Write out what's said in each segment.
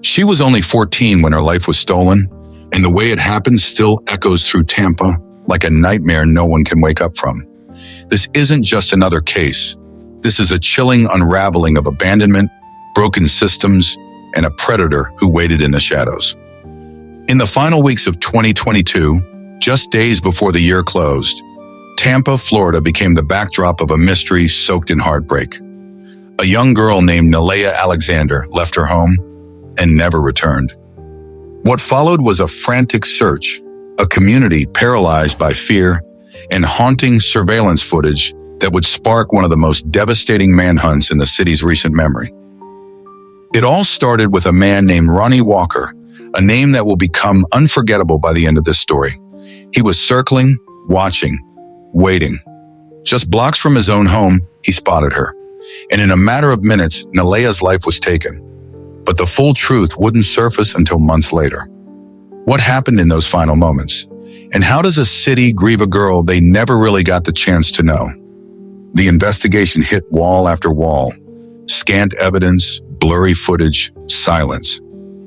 She was only 14 when her life was stolen, and the way it happened still echoes through Tampa like a nightmare no one can wake up from. This isn't just another case. This is a chilling unraveling of abandonment, broken systems, and a predator who waited in the shadows. In the final weeks of 2022, just days before the year closed, Tampa, Florida became the backdrop of a mystery soaked in heartbreak. A young girl named Nalea Alexander left her home and never returned. What followed was a frantic search, a community paralyzed by fear, and haunting surveillance footage that would spark one of the most devastating manhunts in the city's recent memory. It all started with a man named Ronnie Walker, a name that will become unforgettable by the end of this story. He was circling, watching, waiting. Just blocks from his own home, he spotted her. And in a matter of minutes, Nalea's life was taken. But the full truth wouldn't surface until months later. What happened in those final moments? And how does a city grieve a girl they never really got the chance to know? The investigation hit wall after wall. Scant evidence, blurry footage, silence.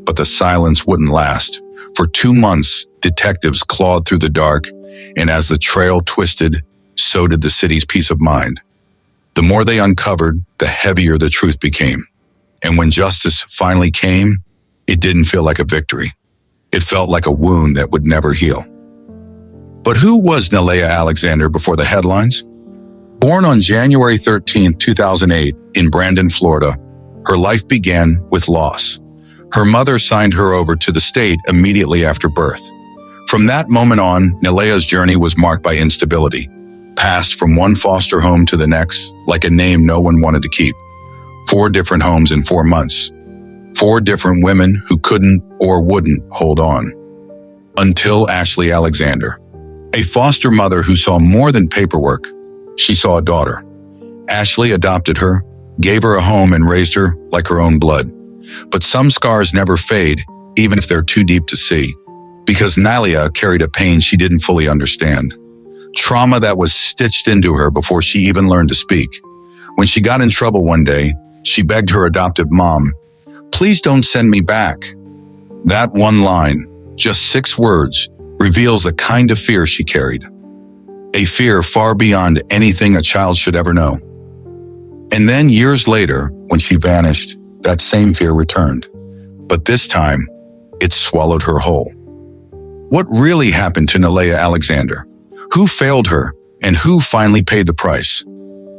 But the silence wouldn't last. For 2 months, detectives clawed through the dark, and as the trail twisted, so did the city's peace of mind. The more they uncovered, the heavier the truth became. And when justice finally came, it didn't feel like a victory. It felt like a wound that would never heal. But who was Nalea Alexander before the headlines? Born on January 13, 2008, in Brandon, Florida, her life began with loss. Her mother signed her over to the state immediately after birth. From that moment on, Nalea's journey was marked by instability, passed from one foster home to the next like a name no one wanted to keep. 4 different homes in 4 months. 4 different women who couldn't or wouldn't hold on. Until Ashley Alexander, a foster mother who saw more than paperwork. She saw a daughter. Ashley adopted her, gave her a home, and raised her like her own blood. But some scars never fade, even if they're too deep to see, because Nalea carried a pain she didn't fully understand. Trauma that was stitched into her before she even learned to speak. When she got in trouble one day, she begged her adoptive mom, "Please don't send me back." That one line, just 6 words, reveals the kind of fear she carried. A fear far beyond anything a child should ever know. And then years later, when she vanished, that same fear returned. But this time, it swallowed her whole. What really happened to Nalea Alexander? Who failed her, and who finally paid the price?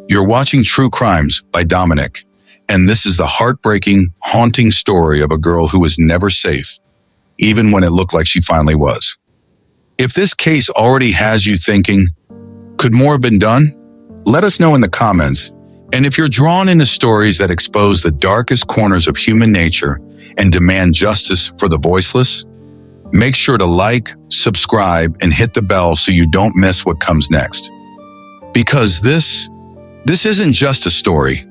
You're watching True Crimes by Dominic, and this is the heartbreaking, haunting story of a girl who was never safe, even when it looked like she finally was. If this case already has you thinking, could more have been done? Let us know in the comments. And if you're drawn into stories that expose the darkest corners of human nature and demand justice for the voiceless, make sure to like, subscribe, and hit the bell so you don't miss what comes next. Because this isn't just a story.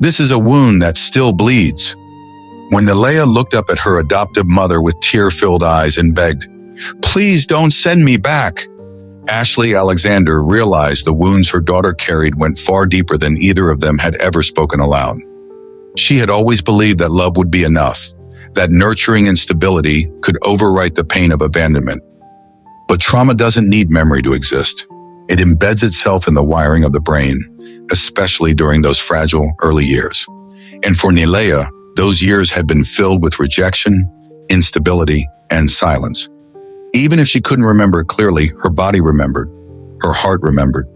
This is a wound that still bleeds. When Nalea looked up at her adoptive mother with tear-filled eyes and begged, "Please don't send me back," Ashley Alexander realized the wounds her daughter carried went far deeper than either of them had ever spoken aloud. She had always believed that love would be enough, that nurturing and stability could overwrite the pain of abandonment. But trauma doesn't need memory to exist. It embeds itself in the wiring of the brain, especially during those fragile early years. And for Nalea, those years had been filled with rejection, instability, and silence. Even if she couldn't remember it clearly, her body remembered, her heart remembered.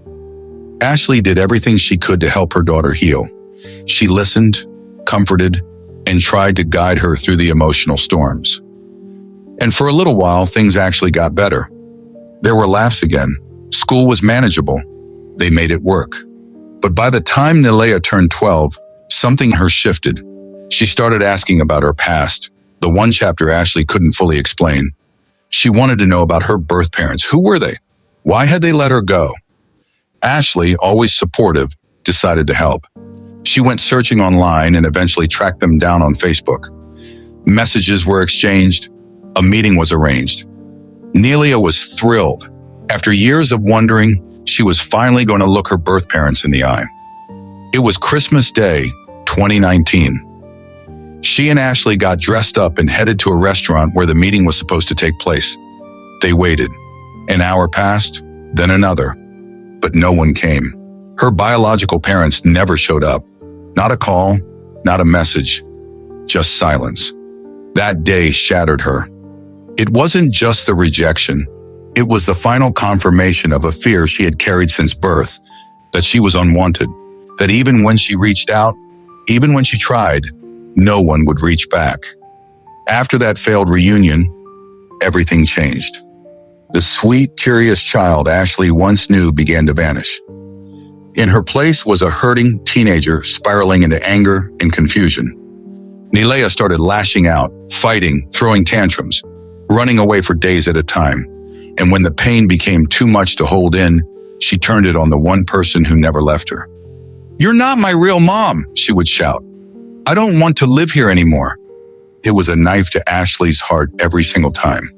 Ashley did everything she could to help her daughter heal. She listened, comforted, and tried to guide her through the emotional storms. And for a little while, things actually got better. There were laughs again. School was manageable. They made it work. But by the time Nalea turned 12, something in her shifted. She started asking about her past, the one chapter Ashley couldn't fully explain. She wanted to know about her birth parents. Who were they? Why had they let her go? Ashley, always supportive, decided to help. She went searching online and eventually tracked them down on Facebook. Messages were exchanged. A meeting was arranged. Nalea was thrilled. After years of wondering, she was finally going to look her birth parents in the eye. It was Christmas Day, 2019. She and Ashley got dressed up and headed to a restaurant where the meeting was supposed to take place. They waited. An hour passed, then another, but no one came. Her biological parents never showed up. Not a call, not a message, just silence. That day shattered her. It wasn't just the rejection. It was the final confirmation of a fear she had carried since birth, that she was unwanted, that even when she reached out, even when she tried, no one would reach back. After that failed reunion, everything changed. The sweet, curious child Ashley once knew began to vanish. In her place was a hurting teenager spiraling into anger and confusion. Nilaya started lashing out, fighting, throwing tantrums, running away for days at a time. And when the pain became too much to hold in, she turned it on the one person who never left her. "You're not my real mom," she would shout. "I don't want to live here anymore." It was a knife to Ashley's heart every single time.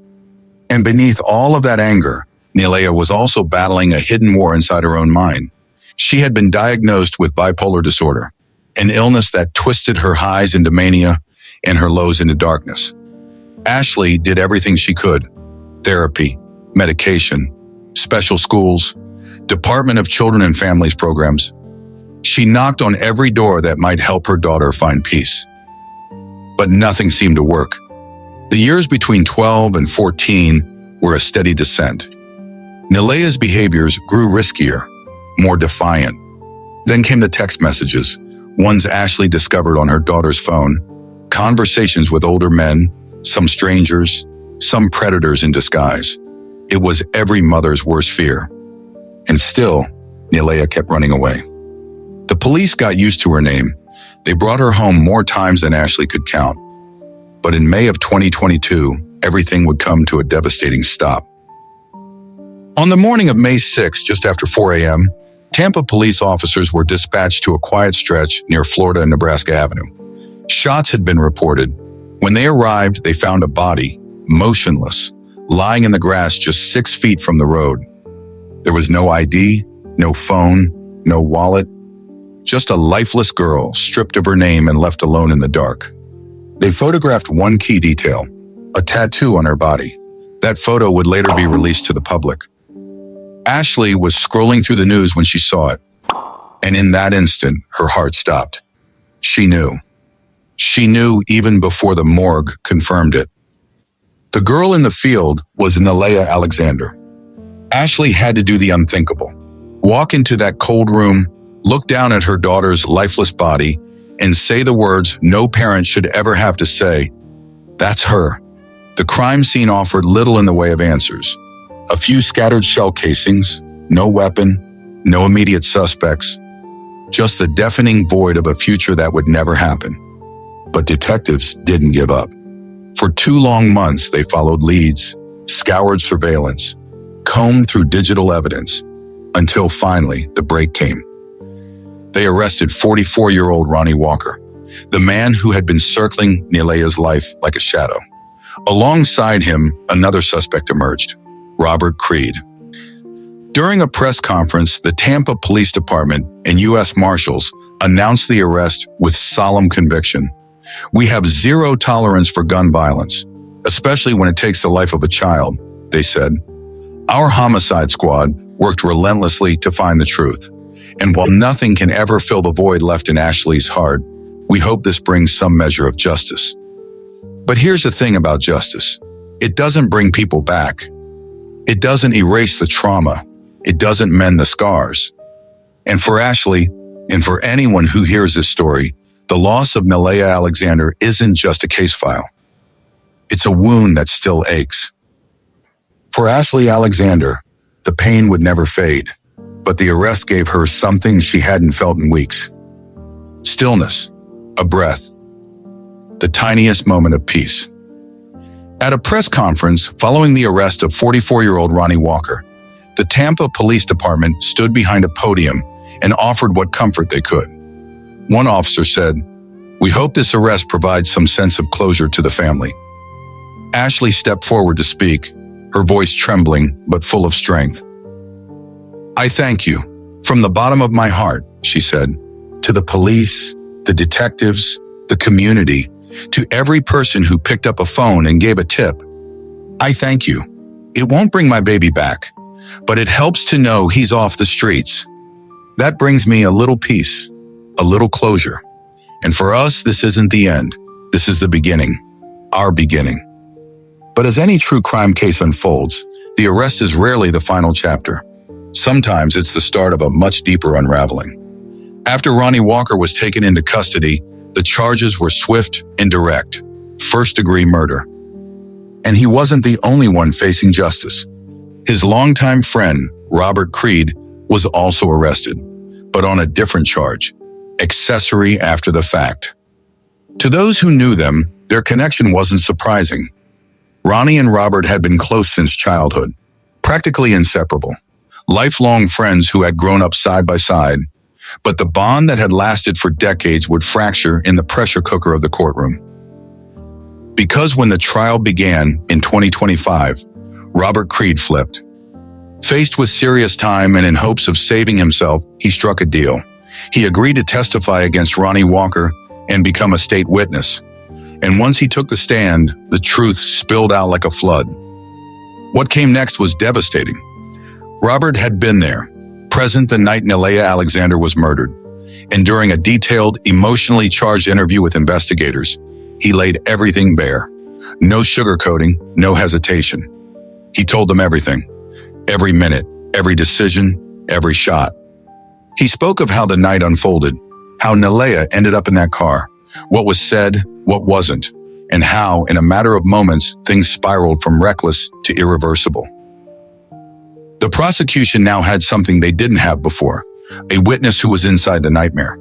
And beneath all of that anger, Nilaya was also battling a hidden war inside her own mind. She had been diagnosed with bipolar disorder, an illness that twisted her highs into mania and her lows into darkness. Ashley did everything she could: therapy, medication, special schools, Department of Children and Families programs. She knocked on every door that might help her daughter find peace. But nothing seemed to work. The years between 12 and 14 were a steady descent. Nilaya's behaviors grew riskier, more defiant. Then came the text messages, ones Ashley discovered on her daughter's phone, conversations with older men, some strangers, some predators in disguise. It was every mother's worst fear. And still, Nilaya kept running away. The police got used to her name. They brought her home more times than Ashley could count. But in May of 2022, everything would come to a devastating stop. On the morning of May 6, just after 4 a.m., Tampa police officers were dispatched to a quiet stretch near Florida and Nebraska Avenue. Shots had been reported. When they arrived, they found a body, motionless, lying in the grass just 6 feet from the road. There was no ID, no phone, no wallet, just a lifeless girl stripped of her name and left alone in the dark. They photographed one key detail, a tattoo on her body. That photo would later be released to the public. Ashley was scrolling through the news when she saw it, and in that instant, her heart stopped. She knew. She knew even before the morgue confirmed it. The girl in the field was Nilaya Alexander. Ashley had to do the unthinkable. Walk into that cold room, look down at her daughter's lifeless body, and say the words no parent should ever have to say. That's her. The crime scene offered little in the way of answers. A few scattered shell casings, no weapon, no immediate suspects, just the deafening void of a future that would never happen. But detectives didn't give up. For 2 long months, they followed leads, scoured surveillance, combed through digital evidence, until finally the break came. They arrested 44-year-old Ronnie Walker, the man who had been circling Nilaya's life like a shadow. Alongside him, another suspect emerged, Robert Creed. During a press conference, the Tampa Police Department and U.S. Marshals announced the arrest with solemn conviction. "We have zero tolerance for gun violence, especially when it takes the life of a child," they said. "Our homicide squad worked relentlessly to find the truth. And while nothing can ever fill the void left in Ashley's heart, we hope this brings some measure of justice." But here's the thing about justice. It doesn't bring people back. It doesn't erase the trauma. It doesn't mend the scars. And for Ashley, and for anyone who hears this story, the loss of Nilaya Alexander isn't just a case file. It's a wound that still aches. For Ashley Alexander, the pain would never fade, but the arrest gave her something she hadn't felt in weeks. Stillness, a breath, the tiniest moment of peace. At a press conference following the arrest of 44-year-old Ronnie Walker, the Tampa Police Department stood behind a podium and offered what comfort they could. One officer said, "We hope this arrest provides some sense of closure to the family." Ashley stepped forward to speak, her voice trembling but full of strength. "I thank you, from the bottom of my heart," she said, "to the police, the detectives, the community, To every person who picked up a phone and gave a tip, I thank you. It won't bring my baby back, but it helps to know he's off the streets. That brings me a little peace, a little closure. And for us, this isn't the end. This is the beginning, our beginning. But as any true crime case unfolds, the arrest is rarely the final chapter. Sometimes it's the start of a much deeper unraveling. After Ronnie Walker was taken into custody, the charges were swift and direct: first-degree murder. And he wasn't the only one facing justice. His longtime friend, Robert Creed, was also arrested, but on a different charge: accessory after the fact. To those who knew them, their connection wasn't surprising. Ronnie and Robert had been close since childhood, practically inseparable, lifelong friends who had grown up side by side. But the bond that had lasted for decades would fracture in the pressure cooker of the courtroom. Because when the trial began in 2025, Robert Creed flipped. Faced with serious time and in hopes of saving himself, he struck a deal. He agreed to testify against Ronnie Walker and become a state witness. And once he took the stand, the truth spilled out like a flood. What came next was devastating. Robert had been there, present the night Nalea Alexander was murdered. And during a detailed, emotionally charged interview with investigators, he laid everything bare. No sugarcoating, no hesitation. He told them everything. Every minute, every decision, every shot. He spoke of how the night unfolded, how Nalea ended up in that car, what was said, what wasn't, and how, in a matter of moments, things spiraled from reckless to irreversible. The prosecution now had something they didn't have before: a witness who was inside the nightmare.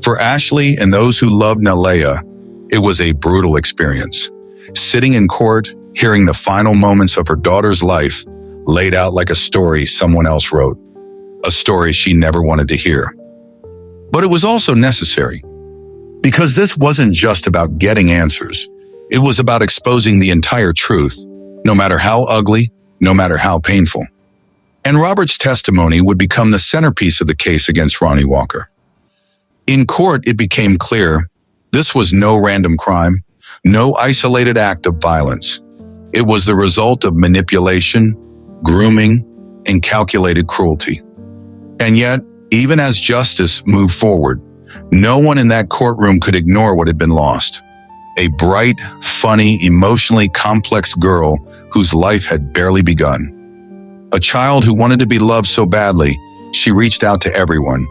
For Ashley and those who loved Nalea, it was a brutal experience. Sitting in court, hearing the final moments of her daughter's life laid out like a story someone else wrote, a story she never wanted to hear. But it was also necessary, because this wasn't just about getting answers. It was about exposing the entire truth, no matter how ugly, no matter how painful. And Robert's testimony would become the centerpiece of the case against Ronnie Walker. In court, it became clear this was no random crime, no isolated act of violence. It was the result of manipulation, grooming, and calculated cruelty. And yet, even as justice moved forward, no one in that courtroom could ignore what had been lost. A bright, funny, emotionally complex girl whose life had barely begun. A child who wanted to be loved so badly, she reached out to everyone,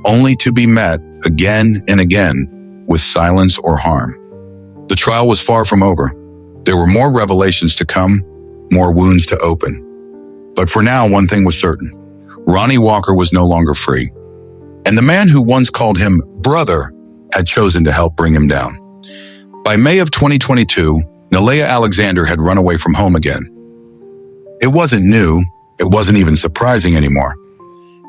only to be met again and again with silence or harm. The trial was far from over. There were more revelations to come, more wounds to open. But for now, one thing was certain: Ronnie Walker was no longer free. And the man who once called him brother had chosen to help bring him down. By May of 2022, Nalea Alexander had run away from home again. It wasn't new. It wasn't even surprising anymore.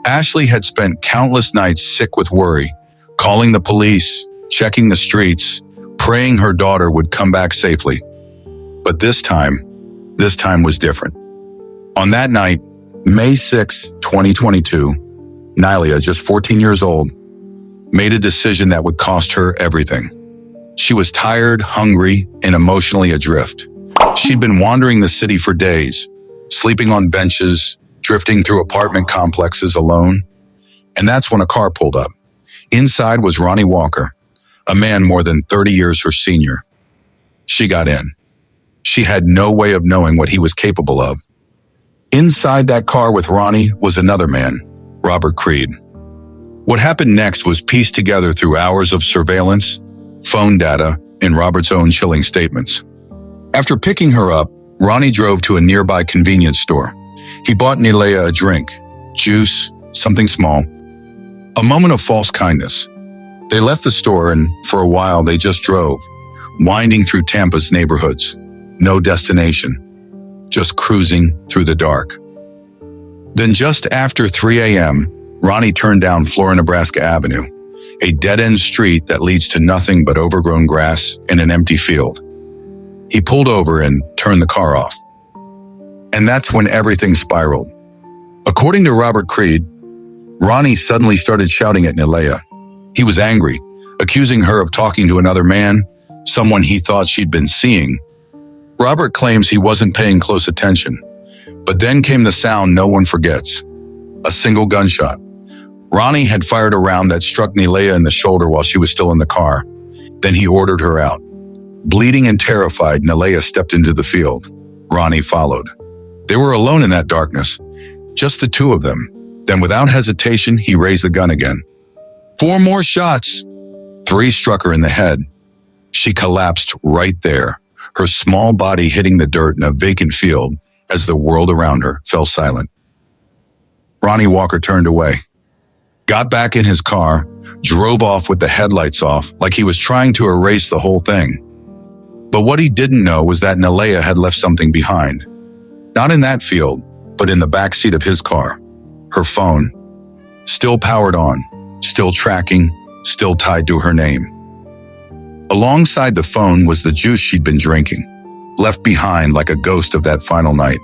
Ashley had spent countless nights sick with worry, calling the police, checking the streets, praying her daughter would come back safely. But this time was different. On that night, May 6, 2022, Nalea, just 14 years old, made a decision that would cost her everything. She was tired, hungry, and emotionally adrift. She'd been wandering the city for days, sleeping on benches, drifting through apartment complexes alone. And that's when a car pulled up. Inside was Ronnie Walker, a man more than 30 years her senior. She got in. She had no way of knowing what he was capable of. Inside that car with Ronnie was another man, Robert Creed. What happened next was pieced together through hours of surveillance, phone data, and Robert's own chilling statements. After picking her up, Ronnie drove to a nearby convenience store. He bought Nalea a drink, juice, something small. A moment of false kindness. They left the store, and for a while they just drove, winding through Tampa's neighborhoods. No destination, just cruising through the dark. Then just after 3 a.m., Ronnie turned down Flora, Nebraska Avenue, a dead-end street that leads to nothing but overgrown grass and an empty field. He pulled over and turned the car off. And that's when everything spiraled. According to Robert Creed, Ronnie suddenly started shouting at Nalea. He was angry, accusing her of talking to another man, someone he thought she'd been seeing. Robert claims he wasn't paying close attention, but then came the sound no one forgets: a single gunshot. Ronnie had fired a round that struck Nalea in the shoulder while she was still in the car. Then he ordered her out. Bleeding and terrified, Nalea stepped into the field. Ronnie followed. They were alone in that darkness, just the two of them. Then without hesitation, he raised the gun again. 4 more shots. 3 struck her in the head. She collapsed right there, her small body hitting the dirt in a vacant field as the world around her fell silent. Ronnie Walker turned away, got back in his car, drove off with the headlights off like he was trying to erase the whole thing. But what he didn't know was that Nalea had left something behind. Not in that field, but in the back seat of his car. Her phone, still powered on, still tracking, still tied to her name. Alongside the phone was the juice she'd been drinking, left behind like a ghost of that final night.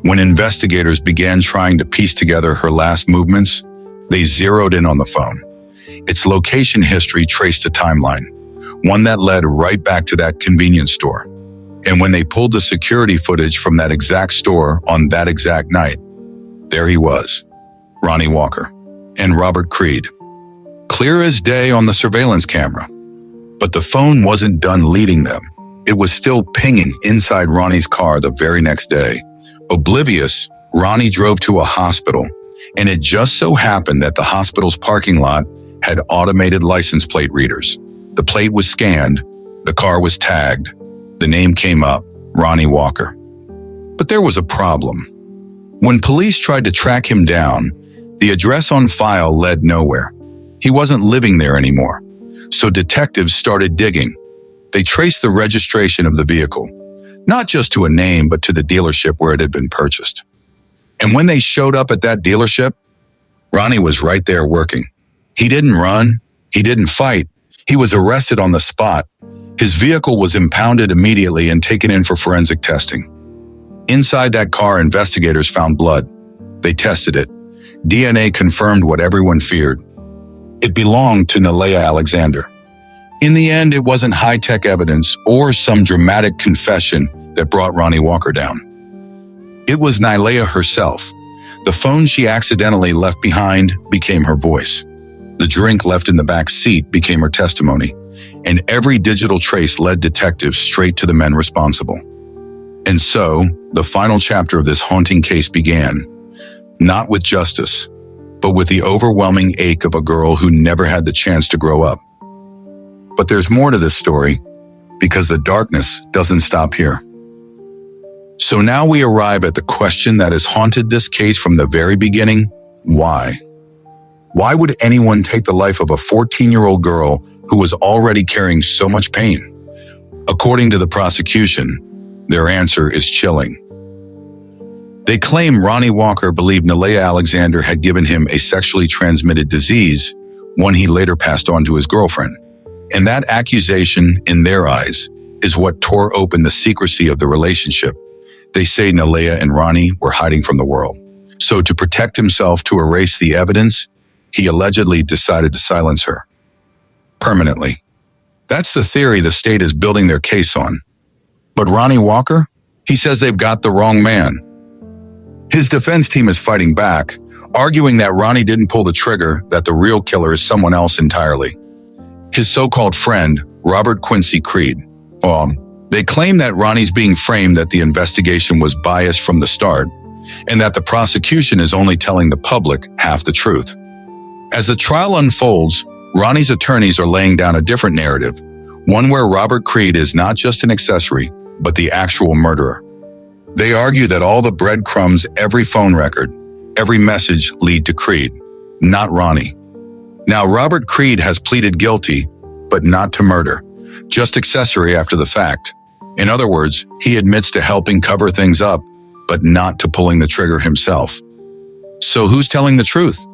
When investigators began trying to piece together her last movements, they zeroed in on the phone. Its location history traced a timeline, one that led right back to that convenience store. And when they pulled the security footage from that exact store on that exact night, there he was, Ronnie Walker and Robert Creed, clear as day on the surveillance camera. But the phone wasn't done leading them. It was still pinging inside Ronnie's car the very next day. Oblivious, Ronnie drove to a hospital, and it just so happened that the hospital's parking lot had automated license plate readers. The plate was scanned, the car was tagged, the name came up, Ronnie Walker. But there was a problem. When police tried to track him down, the address on file led nowhere. He wasn't living there anymore. So detectives started digging. They traced the registration of the vehicle, not just to a name, but to the dealership where it had been purchased. And when they showed up at that dealership, Ronnie was right there working. He didn't run. He didn't fight. He was arrested on the spot. His vehicle was impounded immediately and taken in for forensic testing. Inside that car, investigators found blood. They tested it. DNA confirmed what everyone feared. It belonged to Nalea Alexander. In the end, it wasn't high-tech evidence or some dramatic confession that brought Ronnie Walker down. It was Nalea herself. The phone she accidentally left behind became her voice. The drink left in the back seat became her testimony. And every digital trace led detectives straight to the men responsible. And so, the final chapter of this haunting case began, not with justice, but with the overwhelming ache of a girl who never had the chance to grow up. But there's more to this story, because the darkness doesn't stop here. So now we arrive at the question that has haunted this case from the very beginning: why? Why would anyone take the life of a 14-year-old girl who was already carrying so much pain? According to the prosecution, their answer is chilling. They claim Ronnie Walker believed Nalea Alexander had given him a sexually transmitted disease, one he later passed on to his girlfriend. And that accusation, in their eyes, is what tore open the secrecy of the relationship. They say Nalea and Ronnie were hiding from the world. So to protect himself, to erase the evidence, he allegedly decided to silence her. Permanently. That's the theory the state is building their case on. But Ronnie Walker? He says they've got the wrong man. His defense team is fighting back, arguing that Ronnie didn't pull the trigger, that the real killer is someone else entirely. His so-called friend, Robert Quincy Creed. They claim that Ronnie's being framed, that the investigation was biased from the start, and that the prosecution is only telling the public half the truth. As the trial unfolds, Ronnie's attorneys are laying down a different narrative, one where Robert Creed is not just an accessory, but the actual murderer. They argue that all the breadcrumbs, every phone record, every message lead to Creed, not Ronnie. Now, Robert Creed has pleaded guilty, but not to murder, just accessory after the fact. In other words, he admits to helping cover things up, but not to pulling the trigger himself. So who's telling the truth?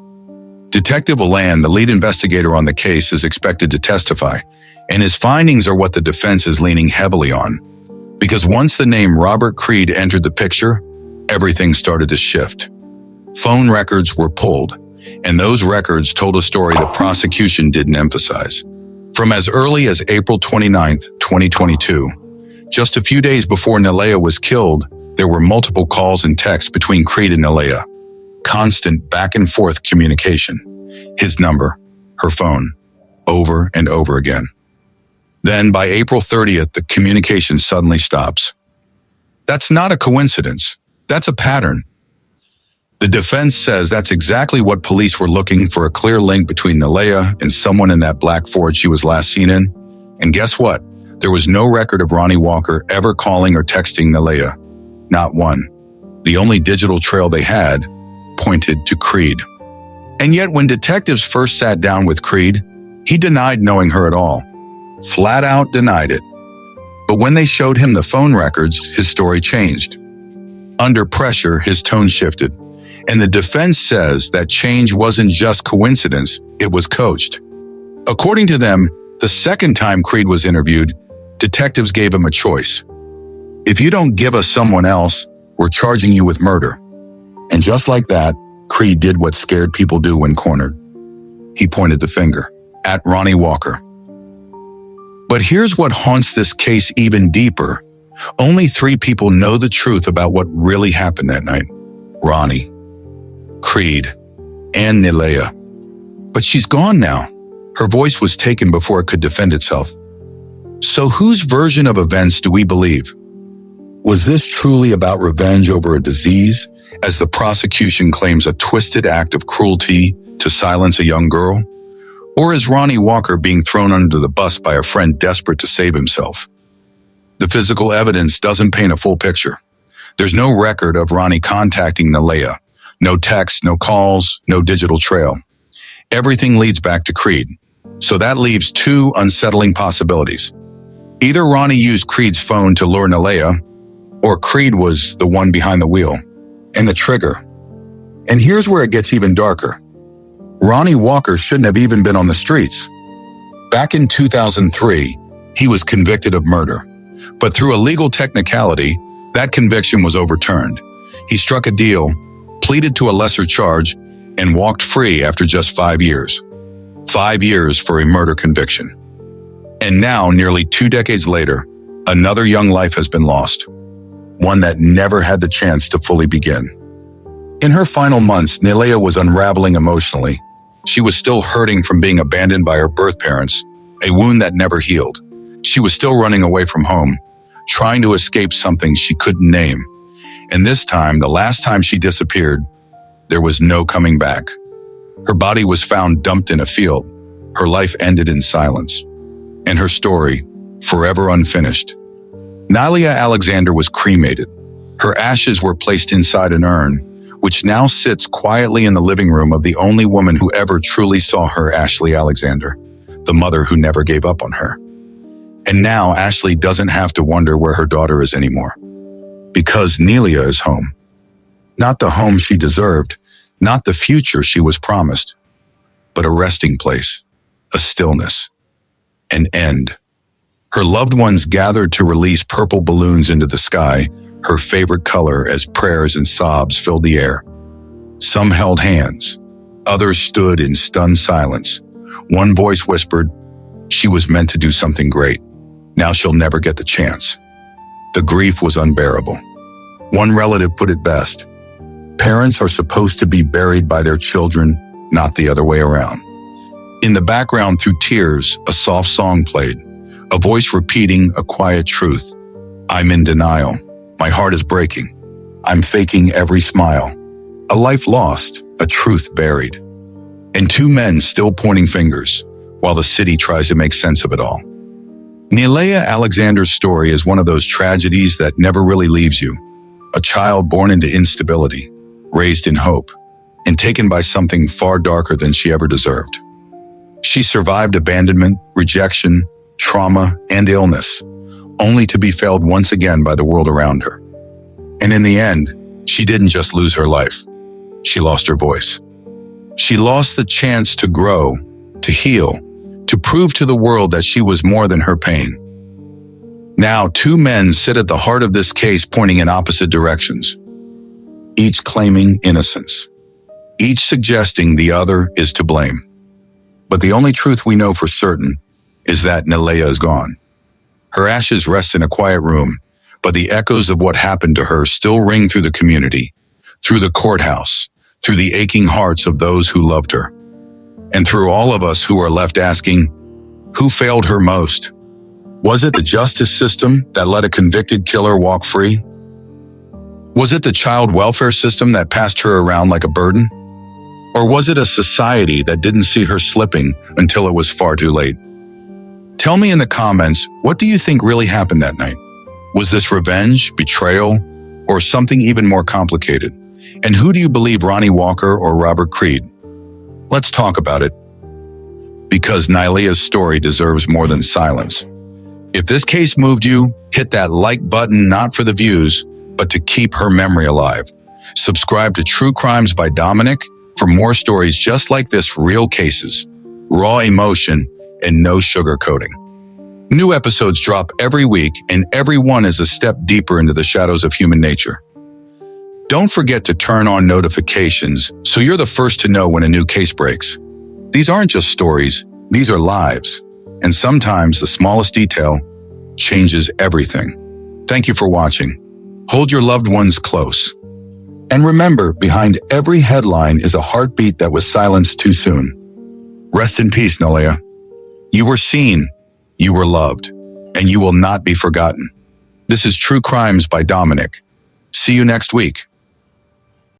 Detective Alland, the lead investigator on the case, is expected to testify, and his findings are what the defense is leaning heavily on. Because once the name Robert Creed entered the picture, everything started to shift. Phone records were pulled, and those records told a story the prosecution didn't emphasize. From as early as April 29th, 2022, just a few days before Nalea was killed, there were multiple calls and texts between Creed and Nalea. Constant back and forth communication. His number, her phone, over and over again. Then by April 30th, the communication suddenly stops. That's not a coincidence. That's a pattern. The defense says that's exactly what police were looking for, a clear link between Nalea and someone in that black Ford she was last seen in. And guess what? There was no record of Ronnie Walker ever calling or texting Nalea. Not one. The only digital trail they had pointed to Creed. And yet when detectives first sat down with Creed, he denied knowing her at all. Flat out denied it. But when they showed him the phone records, his story changed. Under pressure, his tone shifted. And the defense says that change wasn't just coincidence, it was coached. According to them, the second time Creed was interviewed, detectives gave him a choice. If you don't give us someone else, we're charging you with murder. And just like that, Creed did what scared people do when cornered. He pointed the finger at Ronnie Walker. But here's what haunts this case even deeper. Only 3 people know the truth about what really happened that night. Ronnie, Creed, and Nalea. But she's gone now. Her voice was taken before it could defend itself. So whose version of events do we believe? Was this truly about revenge over a disease, as the prosecution claims a twisted act of cruelty to silence a young girl? Or is Ronnie Walker being thrown under the bus by a friend desperate to save himself? The physical evidence doesn't paint a full picture. There's no record of Ronnie contacting Nalea. No texts, no calls, no digital trail. Everything leads back to Creed. So that leaves 2 unsettling possibilities. Either Ronnie used Creed's phone to lure Nalea, or Creed was the one behind the wheel and the trigger. And here's where it gets even darker. Ronnie Walker shouldn't have even been on the streets. Back in 2003, he was convicted of murder. But through a legal technicality, that conviction was overturned. He struck a deal, pleaded to a lesser charge, and walked free after just 5 years. 5 years for a murder conviction. And now, nearly 2 decades later, another young life has been lost. One that never had the chance to fully begin. In her final months, Nalea was unraveling emotionally. She was still hurting from being abandoned by her birth parents, a wound that never healed. She was still running away from home, trying to escape something she couldn't name. And this time, the last time she disappeared, there was no coming back. Her body was found dumped in a field. Her life ended in silence. And her story, forever unfinished. Nalea Alexander was cremated. Her ashes were placed inside an urn, which now sits quietly in the living room of the only woman who ever truly saw her, Ashley Alexander, the mother who never gave up on her. And now Ashley doesn't have to wonder where her daughter is anymore. Because Nalea is home. Not the home she deserved, not the future she was promised, but a resting place, a stillness, an end. Her loved ones gathered to release purple balloons into the sky, her favorite color, as prayers and sobs filled the air. Some held hands. Others stood in stunned silence. One voice whispered, "She was meant to do something great. Now she'll never get the chance." The grief was unbearable. One relative put it best. Parents are supposed to be buried by their children, not the other way around. In the background, through tears, a soft song played, a voice repeating a quiet truth. "I'm in denial. My heart is breaking. I'm faking every smile." A life lost, a truth buried. And two men still pointing fingers, while the city tries to make sense of it all. Nalea Alexander's story is one of those tragedies that never really leaves you. A child born into instability, raised in hope, and taken by something far darker than she ever deserved. She survived abandonment, rejection, trauma, and illness, only to be failed once again by the world around her. And in the end, she didn't just lose her life. She lost her voice. She lost the chance to grow, to heal, to prove to the world that she was more than her pain. Now, two men sit at the heart of this case, pointing in opposite directions, each claiming innocence, each suggesting the other is to blame. But the only truth we know for certain is that Nalea is gone. Her ashes rest in a quiet room, but the echoes of what happened to her still ring through the community, through the courthouse, through the aching hearts of those who loved her, and through all of us who are left asking, who failed her most? Was it the justice system that let a convicted killer walk free? Was it the child welfare system that passed her around like a burden? Or was it a society that didn't see her slipping until it was far too late? Tell me in the comments, what do you think really happened that night? Was this revenge, betrayal, or something even more complicated? And who do you believe, Ronnie Walker or Robert Creed? Let's talk about it. Because Nailea's story deserves more than silence. If this case moved you, hit that like button not for the views, but to keep her memory alive. Subscribe to True Crimes by Dominic for more stories just like this, real cases, raw emotion, and no sugarcoating. New episodes drop every week, and every one is a step deeper into the shadows of human nature. Don't forget to turn on notifications so you're the first to know when a new case breaks. These aren't just stories, these are lives. And sometimes the smallest detail changes everything. Thank you for watching. Hold your loved ones close. And remember, behind every headline is a heartbeat that was silenced too soon. Rest in peace, Nalea. You were seen, you were loved, and you will not be forgotten. This is True Crimes by Dominic. See you next week.